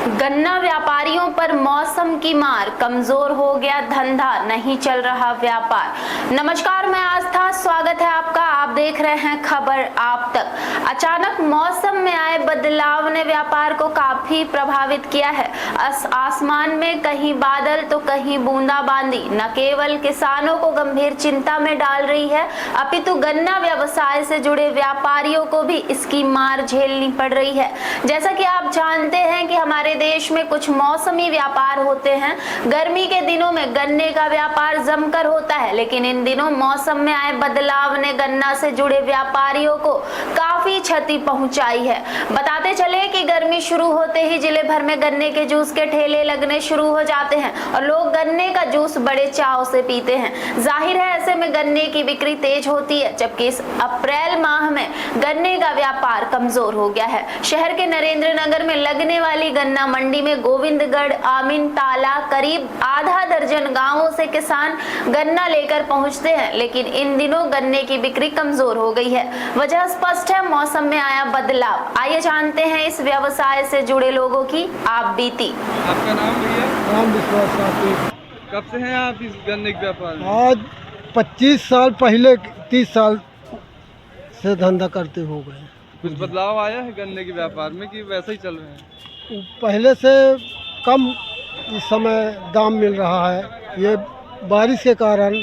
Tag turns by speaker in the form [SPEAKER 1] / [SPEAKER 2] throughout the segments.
[SPEAKER 1] गन्ना व्यापारियों पर मौसम की मार, कमजोर हो गया धंधा, नहीं चल रहा व्यापार। नमस्कार, मैं आस्था, स्वागत है आपका। आप देख रहे हैं खबर आप तक। अचानक मौसम में आए बदलाव ने व्यापार को काफी प्रभावित किया है। आसमान में कहीं बादल तो कहीं बूंदाबांदी न केवल किसानों को गंभीर चिंता में डाल रही है, अपितु गन्ना व्यवसाय से जुड़े व्यापारियों को भी इसकी मार झेलनी पड़ रही है। जैसा कि आप जानते हैं कि हमारे देश में कुछ मौसमी व्यापार होते हैं। गर्मी के दिनों में गन्ने का व्यापार जमकर होता है, लेकिन इन दिनों मौसम में आए बदलाव ने गन्ना से जुड़े व्यापारियों को काफी क्षति पहुंचाई है। बताते चले कि गर्मी शुरू होते ही जिले भर में गन्ने के जूस के ठेले लगने शुरू हो जाते हैं और लोग गन्ने का जूस बड़े चाव से पीते हैं। जाहिर है ऐसे में गन्ने की बिक्री तेज होती है, जबकि इस अप्रैल माह में गन्ने का व्यापार कमजोर हो गया है। शहर के नरेंद्र नगर में लगने वाली गन्ना मंडी में गोविंदगढ़, आमीन ताला, करीब आधा दर्जन गांवों से किसान गन्ना लेकर पहुंचते हैं, लेकिन इन दिनों गन्ने की बिक्री कमजोर हो गई है। वजह स्पष्ट है, मौसम में आया बदलाव। आइए जानते हैं इस व्यवसाय से जुड़े लोगों की आप बीती।
[SPEAKER 2] आपका नाम भैया?
[SPEAKER 3] राम विश्वास।
[SPEAKER 2] कब से हैं आप इस गन्ने के व्यापार में?
[SPEAKER 3] आज 25 साल पहले, 30 साल से धंधा करते हो गए।
[SPEAKER 2] कुछ बदलाव आया है गन्ने के व्यापार में कि वैसे ही चल रहे हैं?
[SPEAKER 3] पहले से कम इस समय दाम मिल रहा है। ये बारिश के कारण,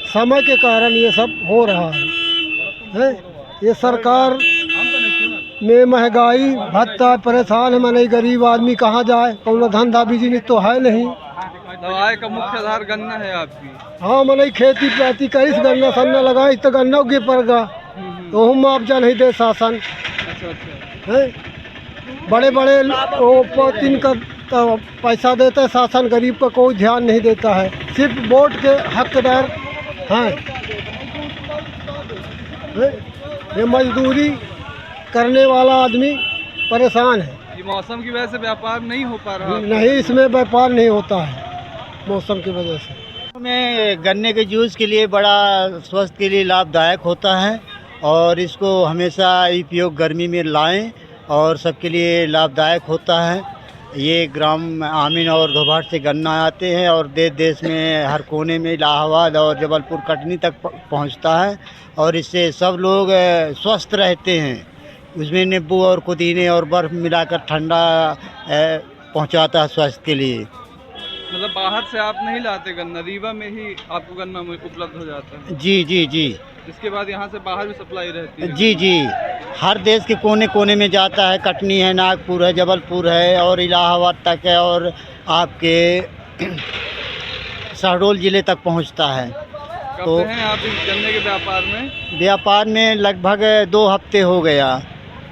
[SPEAKER 3] समय के कारण ये सब हो रहा है। ये सरकार में महंगाई भत्ता, परेशान है। मैंने गरीब आदमी कहाँ जाए, कौन धंधा बिजनेस तो है नहीं।
[SPEAKER 2] दवाई का मुख्य आधार गन्ना है आपकी?
[SPEAKER 3] हाँ, मैंने खेती पाती करीस, गन्ना सन्ना लगाई तो गन्ना उगे पड़गा, तो हम मुआवजा नहीं दे शासन।
[SPEAKER 2] अच्छा।
[SPEAKER 3] है बड़े बड़े वो तीन का पैसा देता है शासन, गरीब का कोई ध्यान नहीं देता है। सिर्फ वोट के हकदार हैं। ये मजदूरी करने वाला आदमी परेशान है।
[SPEAKER 2] ये मौसम की वजह से व्यापार नहीं हो पा रहा?
[SPEAKER 3] नहीं, इसमें व्यापार नहीं होता है मौसम की वजह से।
[SPEAKER 4] में गन्ने के जूस के लिए बड़ा स्वास्थ्य के लिए लाभदायक होता है और इसको हमेशा उपयोग गर्मी में लाएं और सबके लिए लाभदायक होता है। ये ग्राम आमीन और घोघाट से गन्ना आते हैं और देश देश में हर कोने में इलाहाबाद और जबलपुर कटनी तक पहुंचता है और इससे सब लोग स्वस्थ रहते हैं। उसमें नींबू और पुदीने और बर्फ़ मिलाकर ठंडा पहुंचाता है स्वास्थ्य के लिए।
[SPEAKER 2] मतलब बाहर से आप नहीं लाते गन्ना, रीवा में ही आपको गन्ना उपलब्ध हो जाता है?
[SPEAKER 4] जी जी जी।
[SPEAKER 2] इसके बाद यहाँ से बाहर भी सप्लाई रहती है?
[SPEAKER 4] जी जी, हर देश के कोने कोने में जाता है। कटनी है, नागपुर है, जबलपुर है और इलाहाबाद तक है और आपके शहडोल ज़िले तक पहुंचता है।
[SPEAKER 2] कब
[SPEAKER 4] तो
[SPEAKER 2] से हैं आप इस गन्ने के व्यापार में?
[SPEAKER 4] व्यापार में लगभग 2 हफ्ते हो गया।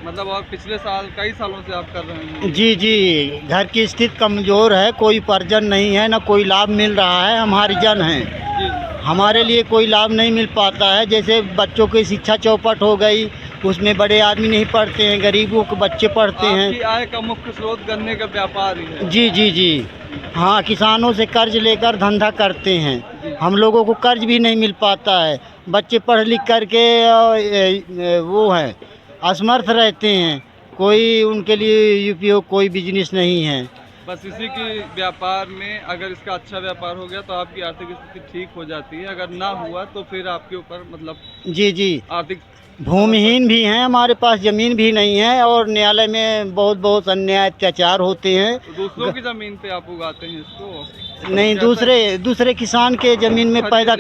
[SPEAKER 2] मतलब और पिछले साल कई सालों से आप कर रहे हैं?
[SPEAKER 4] जी जी, घर की स्थिति कमज़ोर है, कोई उपार्जन नहीं है, ना कोई लाभ मिल रहा है। हम हरिजन हैं, हमारे लिए कोई लाभ नहीं मिल पाता है। जैसे बच्चों की शिक्षा चौपट हो गई, उसमें बड़े आदमी नहीं पढ़ते हैं, गरीबों के बच्चे पढ़ते हैं।
[SPEAKER 2] आपकी आय का मुख्य स्रोत गन्ने का व्यापार ही है?
[SPEAKER 4] जी जी जी हाँ, किसानों से कर्ज लेकर धंधा करते हैं। हम लोगों को कर्ज भी नहीं मिल पाता है। बच्चे पढ़ लिख करके वो हैं, असमर्थ रहते हैं। कोई उनके लिए उपयोग कोई बिजनेस नहीं है।
[SPEAKER 2] बस इसी की व्यापार में अगर इसका अच्छा व्यापार हो गया तो आपकी आर्थिक स्थिति ठीक हो जाती है, अगर ना हुआ तो फिर आपके ऊपर मतलब
[SPEAKER 4] जी जी,
[SPEAKER 2] आर्थिक
[SPEAKER 4] भूमिहीन भी हैं, हमारे पास ज़मीन भी नहीं है और न्यायालय में बहुत अन्याय अत्याचार होते हैं।
[SPEAKER 2] तो दूसरों की ज़मीन पे आप उगाते हैं इसको?
[SPEAKER 4] नहीं, दूसरे किसान के ज़मीन में पैदा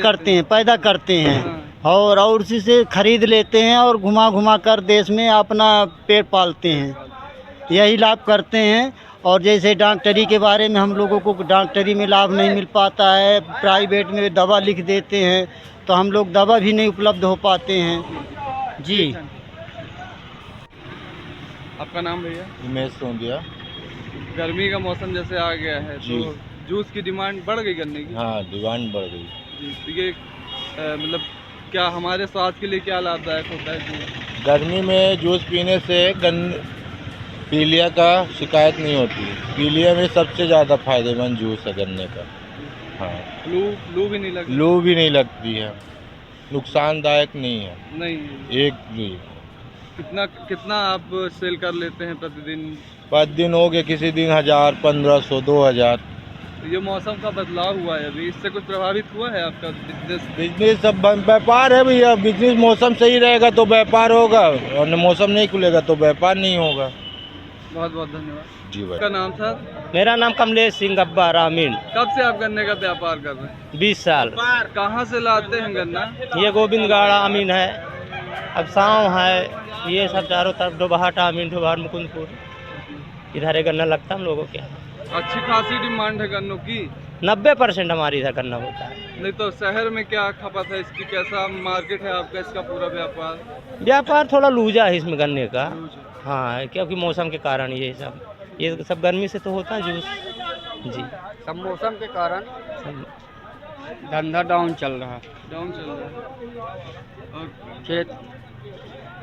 [SPEAKER 4] करते हैं और उसी से खरीद लेते हैं और घुमा कर देश में अपना पेट पालते हैं। यही लाभ करते हैं। और जैसे डॉक्टरी के बारे में हम लोगों को डॉक्टरी में लाभ नहीं मिल पाता है, प्राइवेट में दवा लिख देते हैं तो हम लोग दवा भी नहीं उपलब्ध हो पाते हैं। जी।
[SPEAKER 2] आपका नाम भैया?
[SPEAKER 5] उमेश सोंदिया।
[SPEAKER 2] गर्मी का मौसम जैसे आ गया है तो जूस की डिमांड बढ़ गई गन्ने की?
[SPEAKER 5] हाँ, डिमांड बढ़ गई
[SPEAKER 2] जी, तो ये मतलब क्या हमारे स्वास्थ्य के लिए क्या लाभदायक होता है जूस?
[SPEAKER 5] गर्मी में जूस पीने से पीलिया का शिकायत नहीं होती। पीलिया में सबसे ज़्यादा फायदेमंद जूस है गन्ने का। हाँ,
[SPEAKER 2] लू भी नहीं लगती?
[SPEAKER 5] लू भी नहीं लगती है, नुकसानदायक नहीं है।
[SPEAKER 2] नहीं,
[SPEAKER 5] एक भी।
[SPEAKER 2] कितना आप सेल कर लेते हैं प्रतिदिन?
[SPEAKER 5] 5 दिन हो गए, किसी दिन 1000, 1500, 2000।
[SPEAKER 2] ये मौसम का बदलाव हुआ है अभी, इससे कुछ प्रभावित हुआ है आपका बिजनेस?
[SPEAKER 5] बिजनेस सब व्यापार है भैया। बिजनेस मौसम सही रहेगा तो व्यापार होगा, और मौसम नहीं खुलेगा तो व्यापार नहीं होगा।
[SPEAKER 2] बहुत बहुत धन्यवाद
[SPEAKER 5] जी भाई।
[SPEAKER 2] आपका नाम था?
[SPEAKER 6] मेरा नाम कमलेश सिंह अब्बार आमीन।
[SPEAKER 2] कब से आप गन्ने का व्यापार कर रहे हैं?
[SPEAKER 6] 20 साल।
[SPEAKER 2] कहाँ से लाते हैं गन्ना?
[SPEAKER 6] ये गोविंदगढ़ आमीन है, अब साँव है, ये सब चारों तरफ डोबाहट आमीन, डोबाहट मुकुंदपुर, इधर है गन्ना लगता है हम लोगों के यहाँ।
[SPEAKER 2] अच्छी खासी डिमांड है गन्नों की?
[SPEAKER 6] 90% हमारी इधर गन्ना होता है।
[SPEAKER 2] नहीं तो शहर में क्या खपत है इसकी, कैसा मार्केट है आपका इसका पूरा व्यापार?
[SPEAKER 6] व्यापार थोड़ा लूजा है इसमें गन्ने का, हाँ, क्योंकि मौसम के कारण ये सब गर्मी से तो होता है जूस जी।
[SPEAKER 7] सब मौसम के कारण धंधा डाउन चल रहा है।
[SPEAKER 2] डाउन चल रहा है। और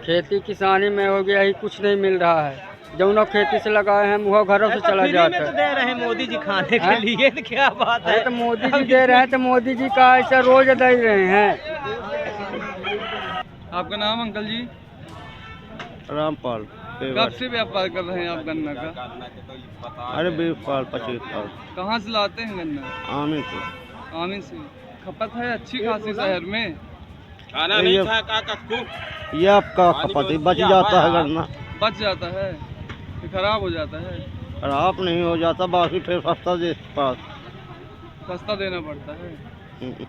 [SPEAKER 7] खेती किसानी में हो गया ही, कुछ नहीं मिल रहा है। जौनो खेती से लगाए हैं मुँह घरों से चला जाता है।
[SPEAKER 6] तो दे रहे हैं मोदी जी खाने के लिए, तो क्या बात है।
[SPEAKER 7] तो मोदी जी दे रहे हैं, तो मोदी जी का ऐसा रोज दे रहे हैं।
[SPEAKER 2] आपका नाम अंकल जी?
[SPEAKER 4] रामपाल।
[SPEAKER 2] कब से व्यापार कर रहे हैं आप गन्ना का?
[SPEAKER 4] अरे 20 साल 25 साल।
[SPEAKER 2] कहाँ से लाते हैं गन्ना?
[SPEAKER 4] आमीन से।
[SPEAKER 2] आमीन से। खपत है अच्छी खासी शहर में?
[SPEAKER 4] खाना नहीं था ये आपका खपत बच जाता है गन्ना,
[SPEAKER 2] बच जाता है कि खराब हो जाता है?
[SPEAKER 4] खराब नहीं हो जाता, बाकी फिर सस्ता दे पास।
[SPEAKER 2] सस्ता देना पड़ता है जी।